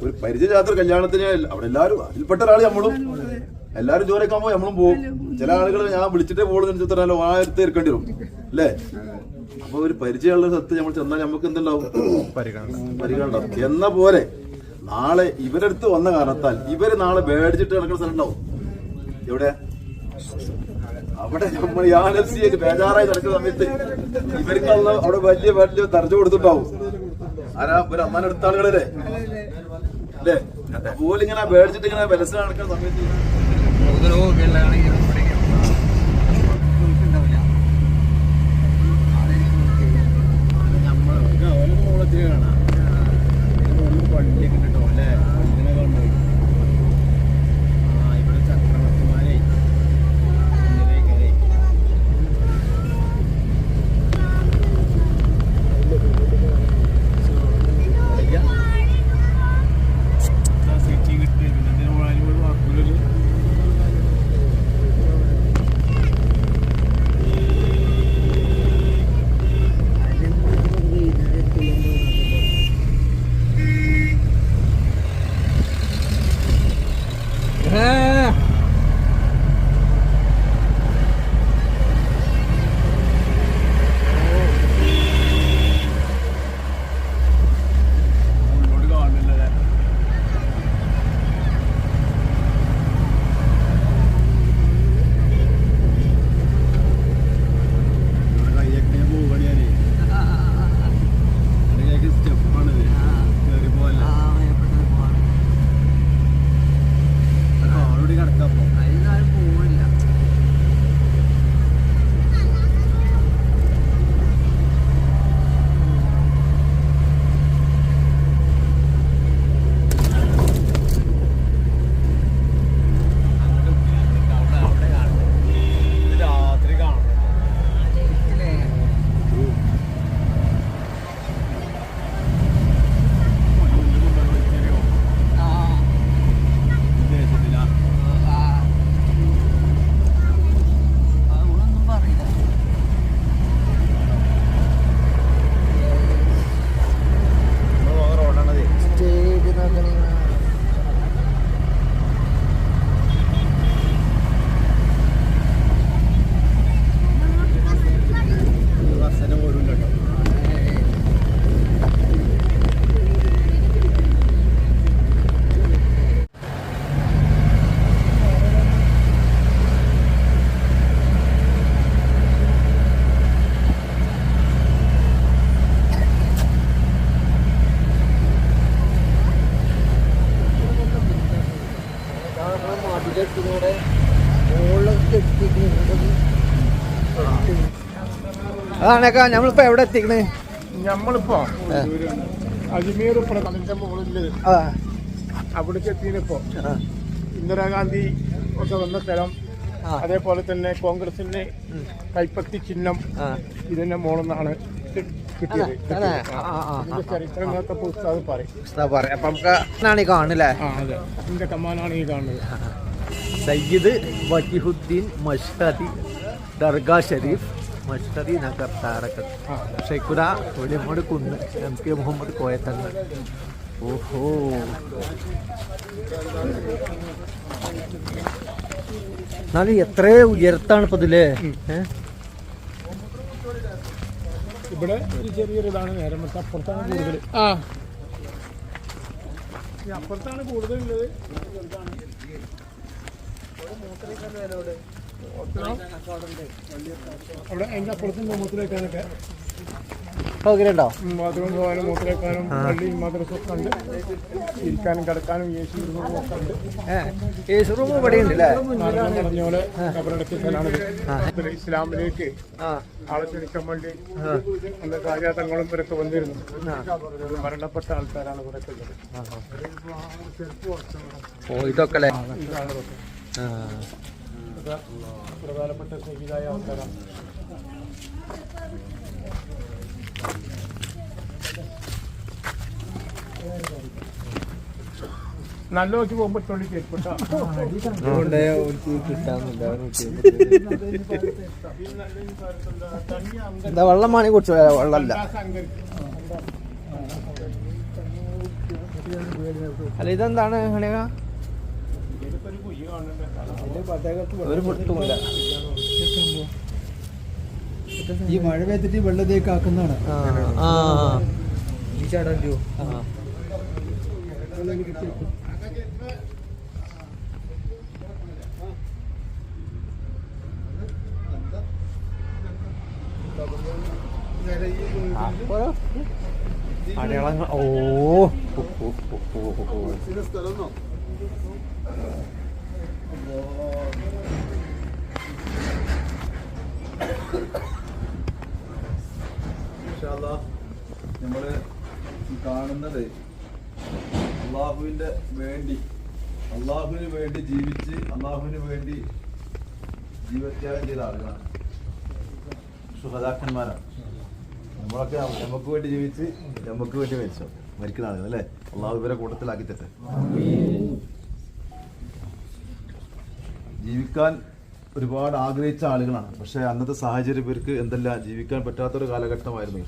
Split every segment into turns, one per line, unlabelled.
ഒരു പരിചയജാത്ര കല്യാണത്തിന് അവിടെ എല്ലാവരും അതിൽപ്പെട്ട ഒരാൾ നമ്മളും എല്ലാരും ജോലിയൊക്കെ ആകുമ്പോൾ നമ്മളും പോകും. ചില ആളുകൾ ഞാൻ വിളിച്ചിട്ടേ പോകുന്ന ചിത്രമല്ലോ 1000 ഇരിക്കേണ്ടി വരും അല്ലേ? അപ്പൊ ഒരു പരിചയമുള്ള സ്ഥലത്ത് നമ്മൾ ചെന്നാൽ നമുക്ക് എന്തുണ്ടാവും? പരിഗണന ഉണ്ടാവും. എന്ന പോലെ നാളെ ഇവരടുത്ത് വന്ന കാരണത്താൽ ഇവര് നാളെ മേടിച്ചിട്ട് നടക്കുന്ന സ്ഥലം ഉണ്ടാവും. എവിടെ? അവിടെ നമ്മൾ യാനസിയൊക്കെ ബേജാറായി നടക്കുന്ന സമയത്ത് ഇവർക്ക് അവിടെ വലിയ വലിയ ദർജ കൊടുത്തിട്ടുണ്ടാവും. ആരാ? ഒരു അമ്മാനെ എടുത്ത ആളുകളല്ലേ അല്ലേ? അതുപോലെ ഇങ്ങനെ മേടിച്ചിട്ട് ഇങ്ങനെ വിലസ നടക്കുന്ന സമയത്ത്
അതാണേക്കാ നമ്മളിപ്പോ എവിടെ എത്തിക്കണേ?
നമ്മളിപ്പോ അജ്മീർ പ്രധാനന്റെ മുകളിൽ അവിടേക്ക് എത്തിയപ്പോ ഇന്ദിരാഗാന്ധി ഒക്കെ വന്ന സ്ഥലം, അതേപോലെ തന്നെ കോൺഗ്രസിന്റെ കൈപ്പത്തി ചിഹ്നം ഇതിന്റെ മുകളിൽ കിട്ടിയത്. ചരിത്രങ്ങളൊക്കെ ഉസ്താദ് പറയും.
അപ്പൊ നമുക്ക് കാണില്ലേ?
അതെ, ഇതിന്റെ കമാനാണ് ഈ കാണുന്നത്.
സയ്യിദ് വജീഹുദ്ദീൻ മഷ്ഹദി ദർഗാ ഷരീഫ്, മഷ്ഹദി നഗർ, താരക്കത്ത്, ഷെയ്ഖുര, വെളിമൂട് കുന്ന്, MK മുഹമ്മദ് കോയത്തങ്ങൾ. ഓഹോ, എന്നാലും എത്രയോ ഉയരത്താണ് ഇപ്പൊ ഇതില്.
ഇവിടെ ഒരു ചെറിയൊരു ഇതാണ് നേരം, പക്ഷെ അപ്പുറത്താണ് കൂടുതൽ. അപ്പുറത്താണ് കൂടുതലുള്ളത്. അവിടെ അതിന്റെ അപ്പുറത്തും മൂത്രമൊഴിക്കാനൊക്കെ
സൗകര്യം ഉണ്ടോ?
ബാത്റൂം പോകാനും മൂത്രമൊഴിക്കാനും പള്ളി മദ്രസൊക്കെ ഉണ്ട്. ഇരിക്കാനും കിടക്കാനും AC റൂമും ഒക്കെ ഉണ്ട്.
AC റൂം ഇവിടെ ഉണ്ടല്ലേ?
പറഞ്ഞോലെ കബറടക്കിയ സ്ഥലമാണ്. ഇസ്ലാമിലേക്ക് ആളെ ക്ഷണിക്കാൻ വേണ്ടി നമ്മുടെ കാര്യാതങ്ങളും ഇവരൊക്കെ വന്നിരുന്നു. മരണപ്പെട്ട ആൾക്കാരാണ് ഇവിടെയൊക്കെ ഉള്ളത്.
ഇതൊക്കെ
ഇതാണ് പ്രധാനപ്പെട്ട ഷഹീദായ ആൾക്കാരാണ്. നല്ല നോക്കി പോകുമ്പോ
എന്താ വെള്ളം വാങ്ങി കുടിച്ചു? വെള്ളമല്ല, അല്ല ഇതെന്താണ് ഹണിക?
ഇതിലൊരു കുഴി കാണുന്നുണ്ട്.
ഒരു പൊട്ടുമില്ല.
ഈ മഴ പെയ്തിട്ട് വെള്ളത്തേക്ക് ആക്കുന്നതാണ്. ഈ ചാടാൻ
അടയാളങ്ങൾ. ഓ
നമ്മള് കാണുന്നത് അള്ളാഹുവിന് വേണ്ടി ജീവിച്ച് അള്ളാഹുവിന് വേണ്ടി ജീവത്യാഗം ചെയ്ത ആളുകളാണ്, സുഹദാക്കന്മാരാണ്. നമ്മളൊക്കെ നമുക്ക് വേണ്ടി ജീവിച്ച് നമുക്ക് വേണ്ടി മരിക്കുന്ന ആളുകൾ അല്ലേ? അള്ളാഹു ഇവരെ കൂട്ടത്തിലാക്കി തട്ടെ. ജീവിക്കാൻ ഒരുപാട് ആഗ്രഹിച്ച ആളുകളാണ്. പക്ഷെ അന്നത്തെ സാഹചര്യം ഇവർക്ക് എന്തല്ല ജീവിക്കാൻ പറ്റാത്തൊരു കാലഘട്ടമായിരുന്നു.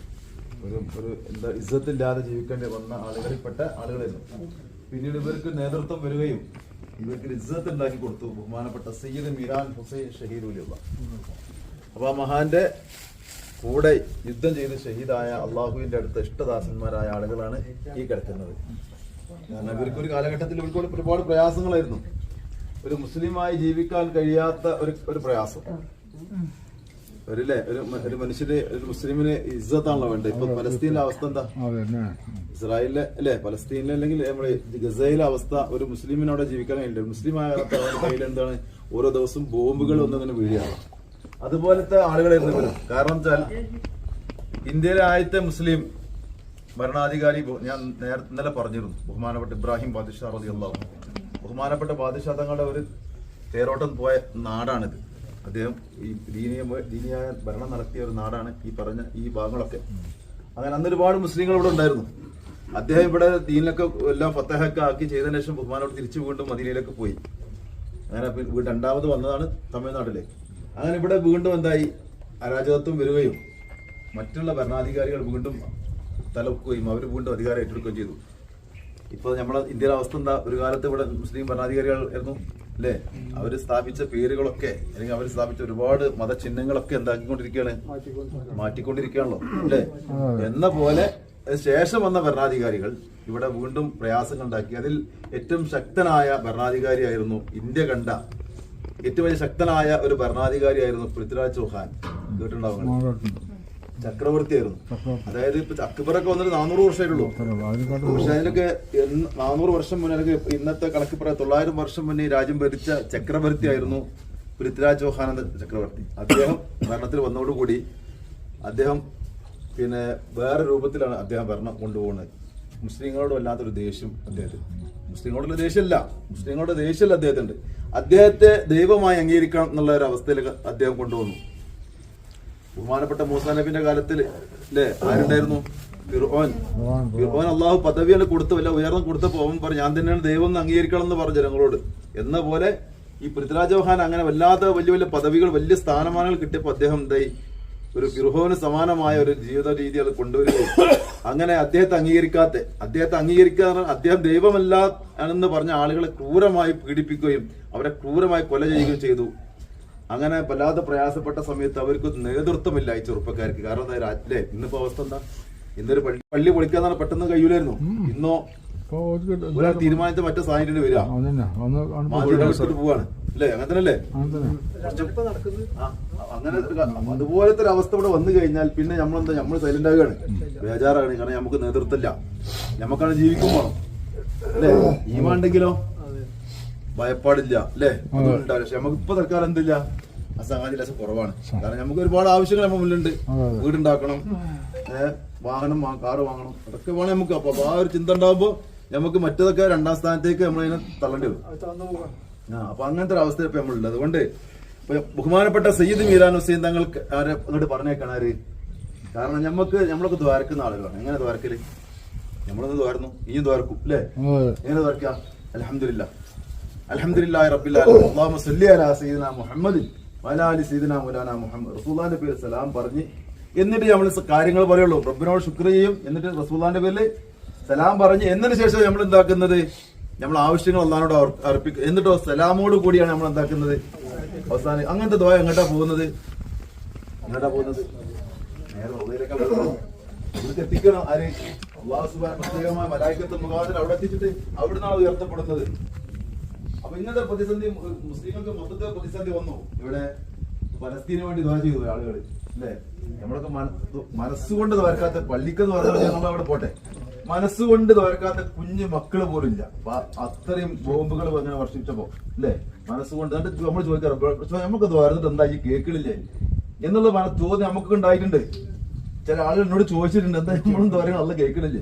ഒരു എന്താ ഇസ്സത്തില്ലാതെ ജീവിക്കേണ്ടി വന്ന ആളുകളിൽപ്പെട്ട ആളുകളായിരുന്നു. പിന്നീട് ഇവർക്ക് നേതൃത്വം വരികയും ഇവർക്ക് ഇസ്സത്ത് ഉണ്ടാക്കി കൊടുത്തു ബഹുമാനപ്പെട്ട സയ്യിദ് മീരാൻ ഹുസൈൻ ഷഹീദുലുള്ള. അപ്പൊ ആ മഹാന്റെ കൂടെ യുദ്ധം ചെയ്ത് ഷഹീദായ അള്ളാഹുവിന്റെ അടുത്ത ഇഷ്ടദാസന്മാരായ ആളുകളാണ് ഈ കിടക്കുന്നത്. കാരണം ഇവർക്കൊരു കാലഘട്ടത്തിൽ ഇവർക്ക് ഒരുപാട് പ്രയാസങ്ങളായിരുന്നു. ഒരു മുസ്ലിമായി ജീവിക്കാൻ കഴിയാത്ത ഒരു പ്രയാസം. ഒരു മനുഷ്യന് ഒരു മുസ്ലിമിന് ഇസ്സത്താണല്ലോ വേണ്ടത്. ഇപ്പൊ പലസ്തീനിലെ അവസ്ഥ എന്താ? ഇസ്രായേലിലെ അല്ലെ, പലസ്തീനിലെ അല്ലെങ്കിൽ നമ്മുടെ ഗസയിലെ അവസ്ഥ ഒരു മുസ്ലിമിന് അവിടെ ജീവിക്കാൻ കഴിയില്ല. മുസ്ലിം ആയ കയ്യിൽ എന്താണ് ഓരോ ദിവസം ബോംബുകൾ ഒന്നിങ്ങനെ വീഴുകയാണ്. അതുപോലത്തെ ആളുകളായിരുന്നു ഇവരും. കാരണം വെച്ചാൽ ഇന്ത്യയിലെ ആദ്യത്തെ മുസ്ലിം ഭരണാധികാരി ഞാൻ ഇന്നലെ പറഞ്ഞിരുന്നു, ബഹുമാനപ്പെട്ട ഇബ്രാഹിം ബാദിഷാ റളിയല്ലാഹു അൻഹു. ബഹുമാനപ്പെട്ട ബാദിഷാ തങ്ങളുടെ ഒരു തേരോട്ടം പോയ നാടാണിത്. അദ്ദേഹം ഈ ദീനിയായ ഭരണം നടത്തിയ ഒരു നാടാണ് ഈ പറഞ്ഞ ഈ ഭാഗങ്ങളൊക്കെ. അങ്ങനെ അന്ന് ഒരുപാട് മുസ്ലിങ്ങൾ ഇവിടെ ഉണ്ടായിരുന്നു. അദ്ദേഹം ഇവിടെ ദീനിലൊക്കെ എല്ലാം ഫത്തഹൊക്കെ ആക്കി ചെയ്തതിനു ശേഷം ബഹുമാനോട് തിരിച്ചു വീണ്ടും മദീനയിലേക്ക് പോയി. അങ്ങനെ രണ്ടാമത് വന്നതാണ് തമിഴ്നാട്ടിലേക്ക്. അങ്ങനെ ഇവിടെ വീണ്ടും എന്തായി, അരാജകത്വം വരികയും മറ്റുള്ള ഭരണാധികാരികൾ വീണ്ടും തലക്കുകയും അവർ വീണ്ടും അധികാരം ഏറ്റെടുക്കുകയും ചെയ്തു. ഇപ്പൊ നമ്മളെ ഇന്ത്യയിലെ അവസ്ഥ എന്താ? ഒരു കാലത്ത് ഇവിടെ മുസ്ലിം ഭരണാധികാരികൾ ആയിരുന്നു അല്ലെ? അവർ സ്ഥാപിച്ച പേരുകളൊക്കെ അല്ലെങ്കിൽ അവർ സ്ഥാപിച്ച ഒരുപാട് മതചിഹ്നങ്ങളൊക്കെ എന്താക്കിക്കൊണ്ടിരിക്കുകയാണ്, മാറ്റിക്കൊണ്ടിരിക്കുകയാണല്ലോ അല്ലെ? എന്ന പോലെ ശേഷം വന്ന ഭരണാധികാരികൾ ഇവിടെ വീണ്ടും പ്രയാസങ്ങൾ ഉണ്ടാക്കി. അതിൽ ഏറ്റവും ശക്തനായ ഭരണാധികാരിയായിരുന്നു, ഇന്ത്യ കണ്ട ഏറ്റവും വലിയ ശക്തനായ ഒരു ഭരണാധികാരിയായിരുന്നു പൃഥ്വിരാജ് ചൗഹാൻ. കേട്ടിട്ടുണ്ടാവുക, ചക്രവർത്തിയായിരുന്നു. അതായത് ഇപ്പൊ അക്ബറൊക്കെ വന്നിട്ട് 400 വർഷമായിട്ടുള്ളൂ. പക്ഷെ അതിനൊക്കെ 400 വർഷം മുന്നേ, അല്ലെങ്കിൽ ഇന്നത്തെ കണക്ക് പറയാം 900 വർഷം മുന്നേ രാജ്യം ഭരിച്ച ചക്രവർത്തിയായിരുന്നു പൃഥ്വിരാജ് ചൗഹാൻ എന്ന ചക്രവർത്തി. അദ്ദേഹം ഭരണത്തിൽ വന്നതോടുകൂടി അദ്ദേഹം പിന്നെ വേറെ രൂപത്തിലാണ് അദ്ദേഹം ഭരണം കൊണ്ടുപോകുന്നത്. മുസ്ലിങ്ങളോട് വല്ലാത്തൊരു ദേഷ്യം അദ്ദേഹത്തിന്. മുസ്ലിങ്ങളോടുള്ള ദേഷ്യമല്ല അദ്ദേഹത്തിനുണ്ട്. അദ്ദേഹത്തെ ദൈവമായി അംഗീകരിക്കണം എന്നുള്ള ഒരു അവസ്ഥയിലേക്ക് അദ്ദേഹം കൊണ്ടുവന്നു. ബഹുമാനപ്പെട്ട മൂസാ നബിന്റെ കാലത്തിൽ അല്ലെ ആരുണ്ടായിരുന്നു? ഫിർഔൻ. അള്ളാഹു പദവിയാണ് കൊടുത്ത് വല്ല ഉയർന്നു കൊടുത്തപ്പോ അവൻ പറഞ്ഞു ഞാൻ തന്നെയാണ് ദൈവം എന്ന് അംഗീകരിക്കണം എന്ന് പറഞ്ഞു ജനങ്ങളോട്. എന്ന പോലെ ഈ പൃഥ്വിരാജ് ചൗഹാൻ അങ്ങനെ വല്ലാത്ത വലിയ വലിയ പദവികൾ, വലിയ സ്ഥാനമാനങ്ങൾ കിട്ടിയപ്പോൾ അദ്ദേഹം എന്തായി, ഒരു ഫിർഔന് സമാനമായ ഒരു ജീവിത രീതി അത് കൊണ്ടുവരികയും അങ്ങനെ അദ്ദേഹത്തെ അംഗീകരിക്കാതെ അദ്ദേഹം ദൈവമല്ല എന്ന് പറഞ്ഞ ആളുകളെ ക്രൂരമായി പീഡിപ്പിക്കുകയും അവരെ ക്രൂരമായി കൊല ചെയ്യുകയും ചെയ്തു. അങ്ങനെ വല്ലാതെ പ്രയാസപ്പെട്ട സമയത്ത് അവർക്ക് നേതൃത്വമില്ല ഈ ചെറുപ്പക്കാർക്ക്. കാരണം അല്ലേ, ഇന്നിപ്പോ അവസ്ഥ എന്താ? ഇന്നൊരു പള്ളി പൊളിക്കാന്നാണ് പെട്ടെന്ന് കഴിയൂലായിരുന്നു. ഇന്നോ ഒരാൾ തീരുമാനിച്ച മറ്റേ സാഹചര്യം വരിക മാധ്യമത്തിൽ പോവാണ് അല്ലേ? അങ്ങനെ തന്നെ അല്ലേ? അങ്ങനെ അതുപോലത്തെ ഒരു അവസ്ഥ ഇവിടെ വന്നു കഴിഞ്ഞാൽ പിന്നെ നമ്മൾ സൈലന്റ് ആവുകയാണ്, ബേജാറാണ്. കാരണം നമുക്ക് നേതൃത്വമില്ല, നമുക്കാണ് ജീവിക്കും വേണം അല്ലേ? ഈമാണ്ടെങ്കിലോ ഭയപ്പാടില്ല അല്ലേ? അതും ഉണ്ടാവില്ല. പക്ഷെ നമുക്ക് ഇപ്പൊ തൽക്കാലം എന്തില്ല, അസഹാജിലസം കുറവാണ്. കാരണം നമുക്ക് ഒരുപാട് ആവശ്യങ്ങൾ നമ്മുടെ മുന്നിലുണ്ട്. വീടുണ്ടാക്കണം, വാഹനം, കാറ് വാങ്ങണം, അതൊക്കെ വേണം നമുക്ക്. അപ്പൊ ആ ഒരു ചിന്ത ഉണ്ടാകുമ്പോ നമുക്ക് മറ്റതൊക്കെ രണ്ടാം സ്ഥാനത്തേക്ക് നമ്മളതിനെ തള്ളേണ്ടി വരും. അപ്പൊ അങ്ങനത്തെ ഒരു അവസ്ഥ ഇപ്പൊ നമ്മളുണ്ട്. അതുകൊണ്ട് ബഹുമാനപ്പെട്ട സയ്യിദ് മീരാൻ ഹുസൈൻ തങ്ങൾക്ക് അങ്ങോട്ട് പറഞ്ഞേക്കാണ് ആര്? കാരണം നമ്മളൊക്കെ ദ്വാരക്കുന്ന ആളുകളാണ്. എങ്ങനെ ദ്വാരക്കല്? നമ്മളൊന്ന് ദ്വാരന്നു, ഇനിയും ദ്വാരക്കും അല്ലേ? എങ്ങനെ ദ്വാരക്കാം? അൽഹംദുലില്ലാഹി റബ്ബിൽ ആലമീൻ അല്ലാഹുമ്മ സ്വല്ലി അലാ സയ്യിദിനാ മുഹമ്മദിൻ വഅലാ ആലി സയ്യിദിനാ മൗലാനാ മുഹമ്മദ്. റസൂലുള്ളാഹിന്റെ പേരിൽ സലാം പറഞ്ഞ് എന്നിട്ട് നമ്മൾ കാര്യങ്ങൾ പറയുള്ളൂ. റബ്ബിനോട് ശുക്ർ ചെയ്യും. എന്നിട്ട് റസൂലുള്ളാഹിന്റെ പേരിൽ സലാം പറഞ്ഞ് എന്നതിന് ശേഷം നമ്മൾ എന്താക്കുന്നത്, നമ്മൾ ആവശ്യങ്ങൾ അള്ളാഹുവിനോട് അർപ്പിക്കും. എന്നിട്ടോ സലാമോട് കൂടിയാണ് നമ്മൾ എന്താക്കുന്നത് അവസാനം. അങ്ങനത്തെ ദുആ എങ്ങോട്ടാ പോകുന്നത്? നേരെ റൗളയിലേക്കാണ് പോകുന്നത്. ഇവിടേക്ക് എത്തിക്കണം. ആര്? അല്ലാഹു സുബ്ഹാനഹു പ്രത്യേകമായ മലായികത്ത് മുഖാന്തരം അവിടെ എത്തിച്ചിട്ട് അവിടുന്നാണ് ഉയർത്തപ്പെടുന്നത്. അപ്പൊ ഇങ്ങനത്തെ പ്രതിസന്ധി മുസ്ലിങ്ങൾക്ക് മൊത്തത്തിൽ പ്രതിസന്ധി വന്നു. ഇവിടെ പലസ്തീന് വേണ്ടി ദുആ ചെയ്തു ആളുകൾ, അല്ലേ? നമ്മളൊക്കെ മനസ്സുകൊണ്ട് തോർക്കാത്ത, പള്ളിക്കെന്ന് പറഞ്ഞാൽ നമ്മൾ അവിടെ പോട്ടെ, മനസ്സുകൊണ്ട് തോർക്കാത്ത കുഞ്ഞു മക്കള് പോലും ഇല്ല. അത്രയും ബോംബുകൾ അങ്ങനെ വർഷിച്ചപ്പോ, അല്ലേ? മനസ്സുകൊണ്ട് നമ്മൾ ചോദിക്കാറ് നമുക്ക് തോർന്നിട്ട് എന്താ ഈ കേൾക്കണില്ലേ എന്നുള്ള ചോദ്യം നമുക്ക് ഉണ്ടായിട്ടുണ്ട്. ചില ആളുകൾ എന്നോട് ചോദിച്ചിട്ടുണ്ട്, എന്താ നമ്മളും തോരങ്ങൾ നല്ല കേൾക്കണില്ലേ?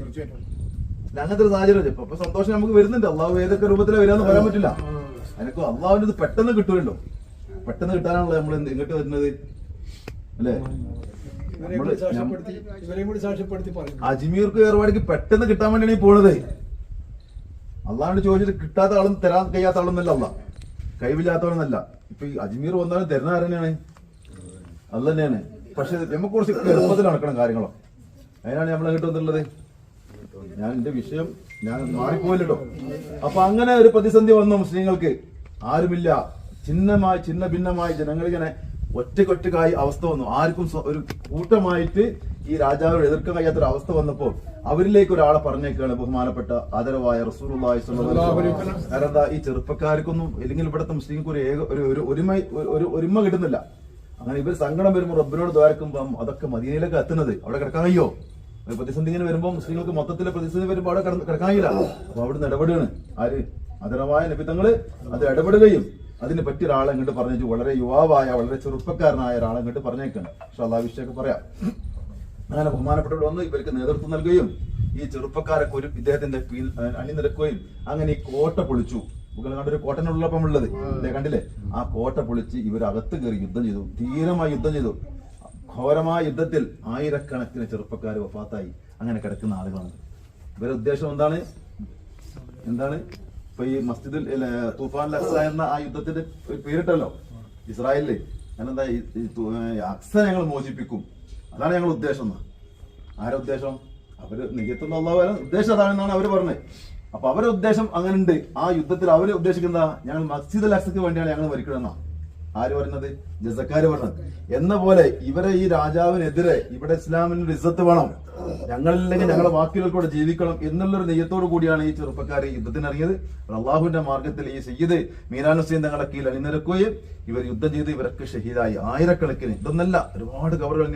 അങ്ങനത്തെ ഒരു സാഹചര്യം ഇപ്പൊ സന്തോഷം നമുക്ക് വരുന്നുണ്ട്. അള്ളാഹു ഏതൊക്കെ രൂപത്തിലാണ് വരാന്ന് പറയാൻ പറ്റില്ല. എനിക്ക് അള്ളാഹുവിന് ഇത് പെട്ടെന്ന് കിട്ടുമല്ലോ. പെട്ടെന്ന് കിട്ടാനാണല്ലോ നമ്മൾ ഇങ്ങോട്ട് വരുന്നത്, അല്ലേ? അജ്മീർക്ക് ഏർവാടിക്ക് പെട്ടെന്ന് കിട്ടാൻ വേണ്ടിയാണ് ഈ പോണത്. അള്ളാഹോട് ചോദിച്ചിട്ട് കിട്ടാത്ത ആളും തരാൻ കഴിയാത്ത ആളൊന്നല്ല, അല്ല കഴിവില്ലാത്തവനല്ല. ഇപ്പൊ ഈ അജ്മീർ വന്നാലും തരുന്ന ആരെന്നെയാണ്? അത് തന്നെയാണ്. പക്ഷെ നമുക്ക് കുറച്ച് എളുപ്പത്തിൽ നടക്കണം കാര്യങ്ങളോ. അതിനാണ് നമ്മൾ അങ്ങോട്ട് വന്നിട്ടുള്ളത്. ഞാൻ എന്റെ വിഷയം ഞാൻ മാറിപ്പോയില്ലോ. അപ്പൊ അങ്ങനെ ഒരു പ്രതിസന്ധി വന്നു മുസ്ലിങ്ങൾക്ക്. ആരുമില്ല, ചിന്ന ഭിന്നമായി ജനങ്ങളിങ്ങനെ ഒറ്റക്കൊറ്റക്കായി അവസ്ഥ വന്നു. ആർക്കും ഒരു കൂട്ടമായിട്ട് ഈ രാജാവിനെ എതിർക്കാൻ കഴിയാത്തൊരു അവസ്ഥ വന്നപ്പോൾ അവരിലേക്ക് ഒരാളെ പറഞ്ഞേക്കാണ് ബഹുമാനപ്പെട്ട ആദരവായ റസൂലുള്ളാഹി സ്വല്ലല്ലാഹു അലൈഹി വസല്ലം. കാരണം ഈ ചെറുപ്പക്കാർക്കൊന്നും അല്ലെങ്കിൽ ഇവിടുത്തെ മുസ്ലിങ്ങൾക്ക് ഒരു ഒരുമ കിട്ടുന്നില്ല. അങ്ങനെ ഇവർ സങ്കടം വരുമ്പോൾ റബ്ബിനോട് ദ്വാരക്കുമ്പോൾ അതൊക്കെ മദീനയിലേക്ക് എത്തുന്നത്. അവിടെ കിടക്കാൻ കഴിയോ? ഒരു പ്രതിസന്ധി ഇങ്ങനെ വരുമ്പോൾ മുസ്ലിങ്ങൾക്ക് മൊത്തത്തിലെ പ്രതിസന്ധി വരുമ്പോൾ അവിടെ കിടക്കാൻ കഴിയില്ല. അപ്പൊ അവിടുന്ന് ഇടപെടുകയാണ് ആര്? ആദരവായ നബി തങ്ങള് അത് ഇടപെടുകയും അതിനെ പറ്റിയ ഒരാളെ ഇങ്ങോട്ട് പറഞ്ഞു, വളരെ യുവാവായ വളരെ ചെറുപ്പക്കാരനായ ഒരാളെ ഇങ്ങോട്ട് പറഞ്ഞേക്കാണ്. പക്ഷെ അള്ളാഹ് വിഷയമൊക്കെ പറയാം. അങ്ങനെ ബഹുമാനപ്പെട്ടവർ വന്ന് ഇവർക്ക് നേതൃത്വം നൽകുകയും ഈ ചെറുപ്പക്കാരൊക്കെ ഒരു ഇദ്ദേഹത്തിന്റെ അണിനിരക്കുകയും അങ്ങനെ ഈ കോട്ട പൊളിച്ചു. കണ്ടൊരു കോട്ടനുള്ളപ്പം ഉള്ളത് കണ്ടില്ലേ? ആ കോട്ട പൊളിച്ച് ഇവരകത്ത് കയറി യുദ്ധം ചെയ്തു. ധീരമായി യുദ്ധം ചെയ്തു. ഘോരമായ യുദ്ധത്തിൽ ആയിരക്കണക്കിന് ചെറുപ്പക്കാർ വഫാത്തായി അങ്ങനെ കിടക്കുന്ന ആളുകളാണ്. ഇവരുടെ ഉദ്ദേശം എന്താണ്? ഇപ്പൊ ഈ മസ്ജിദുൽ തൂഫാൻ അക്സ എന്ന ആ യുദ്ധത്തിന്റെ ഒരു പേരിട്ടല്ലോ ഇസ്രായേലില്. ഞാനെന്താ അക്സ ഞങ്ങൾ മോചിപ്പിക്കും, അതാണ് ഞങ്ങളുടെ ഉദ്ദേശം. ആരുടെ ഉദ്ദേശം? അവര് നെയ്യത്തുന്ന അള്ളാഹു ഉദ്ദേശം അതാണെന്നാണ് അവര് പറഞ്ഞത്. അപ്പൊ അവരുടെ ഉദ്ദേശം അങ്ങനെ ഉണ്ട്. ആ യുദ്ധത്തിൽ അവര് ഉദ്ദേശിക്കുന്ന ഞങ്ങൾ മസ്ജിദുൽ അക്സക്ക് വേണ്ടിയാണ് ഞങ്ങൾ മരിക്കണമെന്നാ ആര് പറഞ്ഞത്? ജസക്കാര് പറഞ്ഞത്. എന്ന പോലെ ഇവരെ ഈ രാജാവിനെതിരെ ഇവിടെ ഇസ്ലാമിന് ഒരു ഇസ്സത്ത് വേണം, ഞങ്ങളില്ലെങ്കിൽ ഞങ്ങളുടെ വാക്കുകൾക്കൂടെ ജീവിക്കണം എന്നുള്ളൊരു നെയ്യത്തോടു കൂടിയാണ് ഈ ചെറുപ്പക്കാരെ യുദ്ധത്തിനിറങ്ങിയത്. അള്ളാഹുവിന്റെ മാർഗത്തിൽ ഈ സയ്യിദ് മീരാൻ ഹുസൈൻ തങ്ങളുടെ കീഴിൽ അണിനിരക്കുകയും ഇവർ യുദ്ധം ചെയ്ത് ഇവരൊക്കെ ഷഹീദായി. ആയിരക്കണക്കിന് ഇതൊന്നല്ല, ഒരുപാട് കവറുകൾ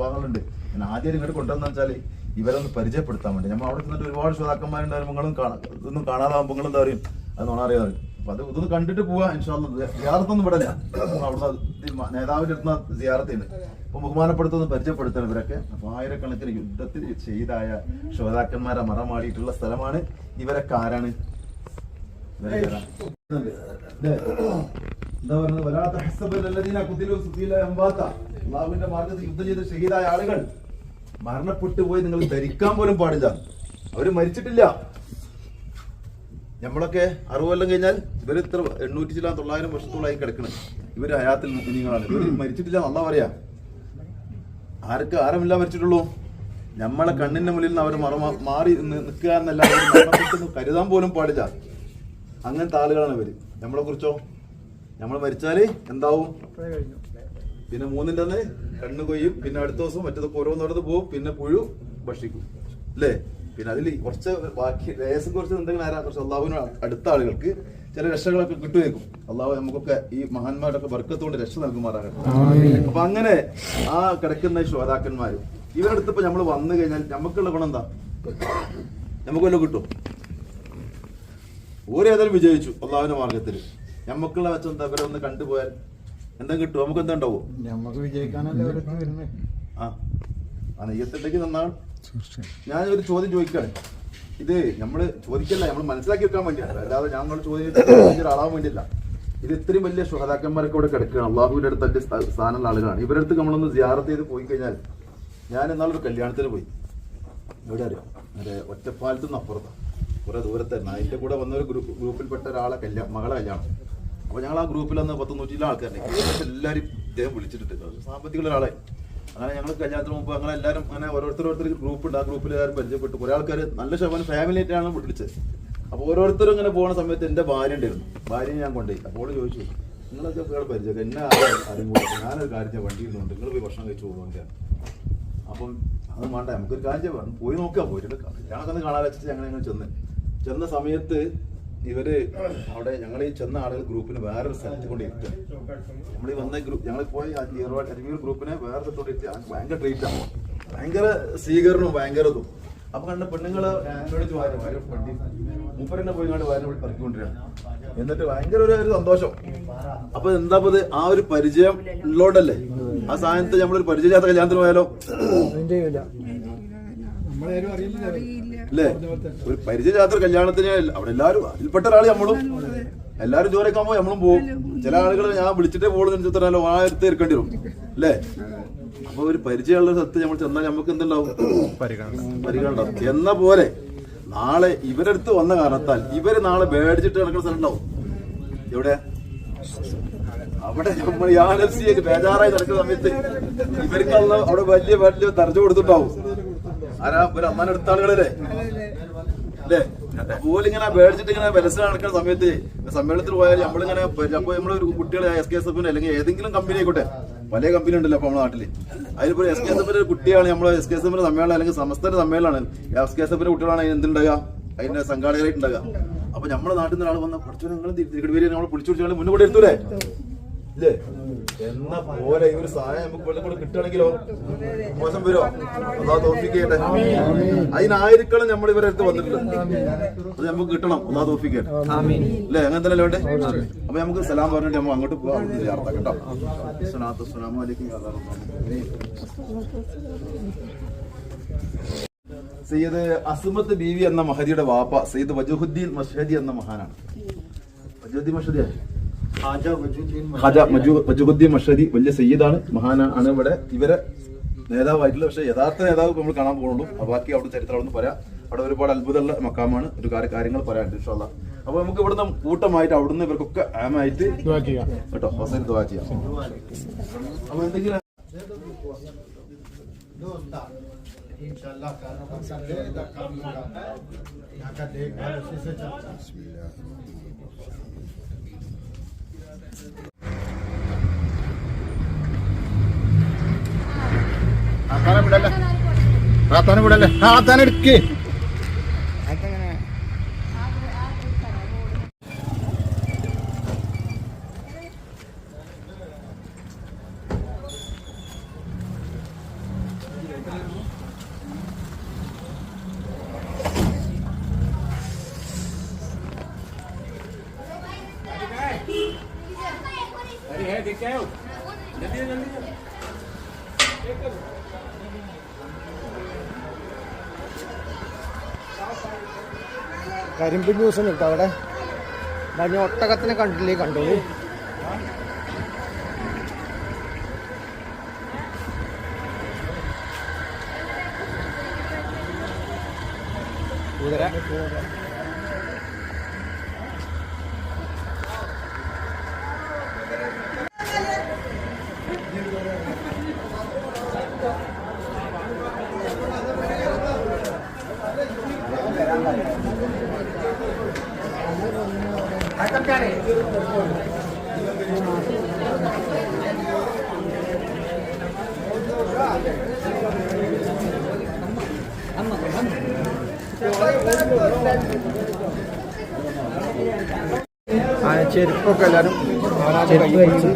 ഭാഗങ്ങളുണ്ട്. ഞാൻ ആദ്യം ഇങ്ങോട്ട് കൊണ്ടുവന്ന വെച്ചാല് ഇവരൊന്ന് പരിചയപ്പെടുത്താൻ വേണ്ടി. നമ്മൾ അവിടെ ചെന്നിട്ട് ഒരുപാട് ശ്രോതാക്കന്മാരുണ്ടായിരുന്നു. ഇതൊന്നും കാണാതാകുമ്പോൾ എന്താ പറയും? അത് നോണറിയാതെ. അപ്പൊ അത് ഇതൊന്ന് കണ്ടിട്ട് പോവാ. ഇൻഷാല്ലാഹ് സിയാറത്തൊന്നും ഇവിടെ അവിടെ നേതാവിന്റെ അടുത്ത് സിയാറത്തുണ്ട്. അപ്പൊ ബഹുമാനപ്പെടുത്തുന്ന പരിചയപ്പെടുത്തണം ഇവരൊക്കെ. അപ്പൊ ആയിരക്കണക്കിന് യുദ്ധത്തിൽ ഷഹീദായ ശ്രോതാക്കന്മാരെ മറമാടിയിട്ടുള്ള സ്ഥലമാണ്. ഇവരൊക്കെ ആരാണ്? എന്താ പറയുന്നത്? അല്ലാഹുവിന്റെ മാർഗ്ഗത്തിൽ യുദ്ധം ചെയ്ത് ഷഹീദായ ആളുകൾ മരണപ്പെട്ടു പോയി നിങ്ങൾ ധരിക്കാൻ പോലും പാടില്ല. അവര് മരിച്ചിട്ടില്ല. നമ്മളൊക്കെ 60 കൊല്ലം കഴിഞ്ഞാൽ ഇവർ ഇത്ര 800-900 വർഷത്തോളായി കിടക്കണം. ഇവര് ഹയാത്തിൽ മുഅ്മിനീങ്ങളാണ്. ഇവര് മരിച്ചിട്ടില്ല അല്ലാ പറയാ. ആരമില്ല മരിച്ചിട്ടുള്ളൂ. നമ്മളെ കണ്ണിന്റെ മുന്നിൽ നിന്ന് അവർ മാറി നിൽക്കുക എന്നല്ല, മരണപ്പെട്ടെന്ന് കരുതാൻ പോലും പാടില്ല. അങ്ങനത്തെ ആളുകളാണ് ഇവര്. നമ്മളെ കുറിച്ചോ? നമ്മൾ മരിച്ചാല് എന്താവും? പിന്നെ 3ന്റെ അന്ന് കണ്ണ് കൊയ്യും, പിന്നെ അടുത്ത ദിവസം മറ്റേതൊക്കെ ഓരോന്നോടത്ത് പോകും, പിന്നെ പുഴു ഭക്ഷിക്കും, അല്ലേ? പിന്നെ അതിൽ കുറച്ച് ബാക്കി രേസം കുറച്ച് എന്തെങ്കിലും ആരാ കുറച്ച് അള്ളാഹുവിന് അടുത്ത ആളുകൾക്ക് ചില രക്ഷകളൊക്കെ കിട്ടുമായിരിക്കും. അള്ളാഹു നമുക്കൊക്കെ ഈ മഹാന്മാരൊക്കെ ബർക്കത്തുകൊണ്ട് രക്ഷ നൽകുമാറാകട്ടെ. അപ്പൊ അങ്ങനെ ആ കിടക്കുന്ന ശ്രോതാക്കന്മാര് ഇവരടുത്തിപ്പോ നമ്മൾ വന്നു കഴിഞ്ഞാൽ നമുക്കുള്ള ഗുണം എന്താ? നമുക്ക് വല്ലതും കിട്ടും? ഓരേതായാലും വിജയിച്ചു അള്ളാഹുവിന്റെ മാർഗത്തിൽ. നമുക്കുള്ള വെച്ചെന്താ? ഇവരെ ഒന്ന് കണ്ടുപോയാൽ എന്താ കിട്ടും? നമുക്ക് എന്താ ഉണ്ടാവും?
നമുക്ക് വിജയിക്കാനല്ലേ
ആ നെയ്യത്തുണ്ടെങ്കിൽ നന്നാണ്. ഞാനൊരു ചോദ്യം ചോദിക്കാണ്. ഇത് നമ്മള് ചോദിക്കല്ല, നമ്മൾ മനസ്സിലാക്കി വെക്കാൻ വേണ്ടിയാണ്, അല്ലാതെ ഞങ്ങൾ ചോദ്യം ഒരാളാവാൻ വേണ്ടിയില്ല. ഇത് ഇത്രയും വലിയ ശുഹദാക്കന്മാരൊക്കെ ഇവിടെ കിടക്കുകയാണ്. അള്ളാഹുവിന്റെ അടുത്ത് അതിന്റെ സ്ഥാനമുള്ള ആളുകളാണ്. ഇവരുടെ അടുത്ത് നമ്മളൊന്ന് സിയാറത്ത് ചെയ്ത് പോയി കഴിഞ്ഞാൽ, ഞാൻ എന്നാളൊരു കല്യാണത്തിന് പോയി. എവിടെ അറിയാം? മറ്റേ ഒറ്റപ്പാലത്തു നിന്ന് അപ്പുറത്താണ്, കുറെ ദൂരത്തായിരുന്നു. അതിന്റെ കൂടെ വന്നൊരു ഗ്രൂപ്പിൽപ്പെട്ട ഒരാളെ മകളെ കല്യാണം. അപ്പൊ ഞങ്ങൾ ആ ഗ്രൂപ്പിൽ വന്ന് 100-100 ആൾക്കാരുണ്ട്. എല്ലാവരും ഇദ്ദേഹം വിളിച്ചിട്ടുണ്ട്. സാമ്പത്തികമുള്ള ഒരാളെ അങ്ങനെ ഞങ്ങൾ കല്യാണത്തിന് മുമ്പ് അങ്ങനെ എല്ലാവരും അങ്ങനെ ഓരോരുത്തർ ഗ്രൂപ്പ് ഉണ്ട്. ആ ഗ്രൂപ്പിൽ എല്ലാവരും പരിചയപ്പെട്ടു. കുറെ ആൾക്കാർ നല്ല ശതമാനം ഫാമിലി ആയിട്ടാണ് വിളിച്ചത്. അപ്പോൾ ഓരോരുത്തരും ഇങ്ങനെ പോകുന്ന സമയത്ത് എൻ്റെ ഭാര്യ ഉണ്ടായിരുന്നു. ഭാര്യയെ ഞാൻ കൊണ്ടുപോയി. അപ്പോൾ ചോദിച്ചു, നിങ്ങളൊക്കെ ഇപ്പോൾ പരിചയം എന്നെ ആരും കൂടെ ഞാനൊരു കാര്യം വണ്ടി ഇരുന്നുണ്ട്, നിങ്ങൾ പോയി ഭക്ഷണം കഴിച്ചു പോകുന്നുണ്ട്. അപ്പം അത് വേണ്ട, നമുക്കൊരു കാര്യം വേണം, പോയി നോക്കാം. പോയിട്ട് ഞങ്ങളൊക്കെ കാണാൻ വെച്ചിട്ട് ഞങ്ങൾ ചെന്ന സമയത്ത് ഇവര് അവിടെ ഞങ്ങൾ ഈ ചെന്ന ആളുകൾ ഗ്രൂപ്പിന് വേറൊരു സ്ഥലത്ത് കൊണ്ടിരുത്തുക. നമ്മൾ ഈ വന്ന ഗ്രൂപ്പ് ഞങ്ങൾ പോയി അരിമീർ ഗ്രൂപ്പിനെ വേറെ സ്ഥലത്തോട്ട് ഇരുത്തി. ഭയങ്കര ട്രീറ്റാണ്, ഭയങ്കര സ്വീകരണവും ഭയങ്കര ഇതും. അപ്പൊ കണ്ട പെണ്ണുങ്ങള് വണ്ടി മൂപ്പരെന്നെ പോയി കണ്ട് വാരം ഇറക്കിക്കൊണ്ടിരിക്കുകയാണ്. എന്നിട്ട് ഭയങ്കര ഒരു സന്തോഷം. അപ്പൊ എന്താ ആ ഒരു പരിചയം ഉള്ളോണ്ടല്ലേ ആ സാധനത്ത് നമ്മളൊരു പരിചയമില്ലാത്ത കല്യാണത്തിന് പോയാലോ
നമ്മളാരും അറിയില്ല.
അല്ലേ? ഒരു പരിചയമില്ലാത്ത കല്യാണത്തിന് അവിടെ എല്ലാവരും അതിൽപ്പെട്ട ഒരാൾ നമ്മളും എല്ലാവരും ജോലിക്കാകുമ്പോ നമ്മളും പോകും. ചില ആളുകൾ ഞാൻ വിളിച്ചിട്ടേ പോകുന്നതിനോ ആയിരത്തെ ഇരിക്കേണ്ടി വരും. അല്ലേ? അപ്പൊ ഒരു പരിചയമുള്ള സ്ഥലത്ത് നമ്മൾ ചെന്നാൽ നമുക്ക് എന്തുണ്ടാവും? പരിഗണന ഉണ്ടാവും. എന്ന പോലെ നാളെ ഇവരടുത്ത് വന്ന കാരണത്താൽ ഇവര് നാളെ പേടിച്ചിട്ട് നടക്കുന്ന സ്ഥലം ഉണ്ടാവും. എവിടെ? അവിടെ നമ്മൾ യാനസിയൊക്കെ ബേജാറായി നടക്കുന്ന സമയത്ത് ഇവർക്ക് അവിടെ വലിയ വലിയ തർജ്ജമ കൊടുത്തിട്ടുണ്ടാവും. ആരാ? ഒരു അമ്മാനെടുത്ത ആളുകളല്ലേ? അല്ലേ? അതുപോലെ ഇങ്ങനെ പേടിച്ചിട്ട് ഇങ്ങനെ വിലസ് നടക്കുന്ന സമയത്ത് സമ്മേളനത്തിൽ പോയാൽ നമ്മളിങ്ങനെ അപ്പൊ നമ്മളൊരു കുട്ടികളെ SKSF അല്ലെങ്കിൽ ഏതെങ്കിലും കമ്പനി ആയിക്കോട്ടെ, പല കമ്പനി ഉണ്ടല്ലോ അപ്പൊ നമ്മുടെ നാട്ടില്. അതിലിപ്പോ SKSF കുട്ടിയാണ് നമ്മളെ SKSF സമ്മേളനം അല്ലെങ്കിൽ സമസ്തന്റെ സമ്മേളനമാണ്. SKSF കുട്ടികളാണ് അതിന് എന്തുണ്ടാകുക, അതിന്റെ സംഘാടകരായിട്ടുണ്ടാകുക. അപ്പൊ നമ്മുടെ നാട്ടിൽ നിന്ന് ഒരാൾ വന്ന കുറച്ചു നിങ്ങൾ തിരുവനന്തപുരം നമ്മൾ പിടിച്ചു മുന്നേ കൂടെ എടുത്തൂലേ? ഇല്ലേ? എന്ന പോലെ ഈ ഒരു സഹായം നമുക്ക് വെള്ളം കൂടെ കിട്ടുകയാണെങ്കിലോ മോശം വരുമോ? അതാ തോൽപ്പിക്കട്ടെ. അതിനായിരിക്കണം നമ്മൾ ഇവരെ അടുത്ത് വന്നിട്ടുണ്ട്. അത് നമുക്ക് കിട്ടണം. അതാ തോൽപ്പിക്കട്ടെ. അല്ലേ? അങ്ങനെ തന്നെ വേണ്ടേ? അപ്പൊ നമുക്ക് സലാം പറഞ്ഞിട്ട് നമ്മൾ അങ്ങോട്ട് പോകാം കേട്ടോ. അസ്സലാമു അലൈക്കും. സയ്യിദ് അസ്മത്ത് ബീവി എന്ന മഹദിയുടെ വാപ്പ സയ്യിദ് വജുഹുദ്ദീൻ മഷ്ഹദി എന്ന മഹാനാണ്. വജുഹുദ്ദീൻ മഷ്ഹദി വജുഹുദ്ദീൻ മഷ്ഹദി വലിയ സയ്യിദാണ്, മഹാനാണ്. ഇവിടെ ഇവരെ നേതാവായിട്ടുള്ള, പക്ഷെ യഥാർത്ഥ നേതാവ് നമ്മൾ കാണാൻ പോകുന്നുള്ളൂ. ബാക്കി അവിടെ ചരിത്രം അവിടെ നിന്ന് പറയാം. അവിടെ ഒരുപാട് അത്ഭുതമുള്ള മക്കാമാണ്, ഒരു കാര്യങ്ങൾ പറയാനുണ്ട് ഇൻഷാ അല്ലാഹ്. അപ്പൊ നമുക്ക് ഇവിടുന്ന് കൂട്ടമായിട്ട് അവിടുന്ന് ഇവർക്കൊക്കെ ആമായിട്ട് കേട്ടോ ഹസൻ ദുആ ചെയ്യാം. അപ്പൊ എന്തെങ്കിലും
വിടല്ലേ എടുക്കേ
കരിമ്പ് ജ്യൂസ് കിട്ടും അവിടെ. കഴിഞ്ഞ ഒട്ടകത്തിനെ കണ്ടില്ലേ? കണ്ടോളൂ. കുതിര ചെരുപ്പൊക്കെ എല്ലാവരും ചെരുപ്പ് കഴിച്ചു.